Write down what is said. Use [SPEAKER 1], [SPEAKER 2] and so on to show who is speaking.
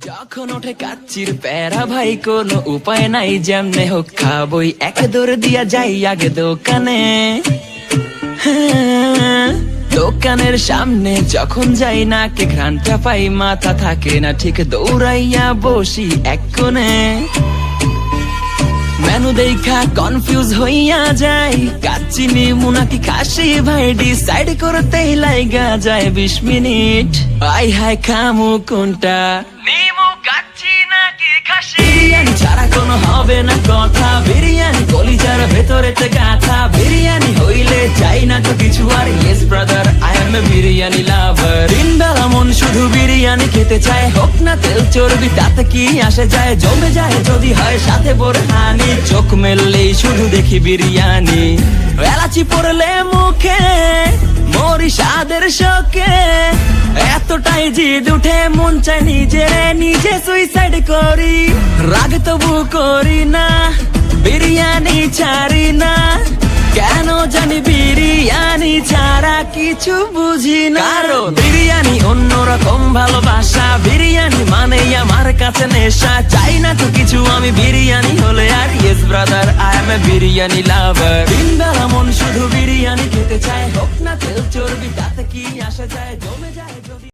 [SPEAKER 1] যখন ওঠে কাচ্চির প্যারা ভাই কোনো উপায় নাই, যেমনে হোক খাবই, এক দৌড় দিয়া যাই আগে দোকানে। দোকানের সামনে যখন যাই না কে ঘ্রাণটা পাই, মাথা থাকে না ঠিক, দৌড়াইয়া বসি এক কোণে। মেনু দেখা কনফিউজ হইয়া যাই, কাচ্চি নিমু নাকি খাসি ভাই ডিসাইড করতেই লাইগা যায় 20 মিনিট। আই হাই খামু কোনটা, নিমু কাচ্চি নাকি খাসি? বিরিয়ানি ছাড়া কোনো হবে না কথা, বিরিয়ানি কলিজার ভেতরেতে গাথা। বিরিয়ানি হইলে চাই না তো কিছু আর, yes brother I M A biryani লাভার। দিন বেলা মন শুধু বিরিয়ানি খেতে চায়, হোক না তেল চর্বি তাতে কি আসে যায়, জমে যায় যদি হয় সাথে বোরহানি। চোখ মেললেই শুধু দেখি বিরিয়ানি, এলাচি পড়লে মুখে মরি স্বাদের শোকে। এতটাই জিদ উঠে মন চায় নিজে সুইসাইড করি, রাগ তবু করি না, বিরিয়ানি ছাড়ি না। কেন জানি বিরিয়ানি ছাড়া কিছু বুঝি না, কারণ বিরিয়ানি অন্যরকম ভালোবাসা। বিরিয়ানি মানেই আমার কাছে নেশা, চাই না তো কিছু আমি বিরিয়ানি হলে আর, yes brother I M A biryani লাভার। দিন বেলা মন শুধু বিরিয়ানি খেতে চায়, হোক না তেল চর্বি তাতে কি আসে যায়, জমে যায় যদি।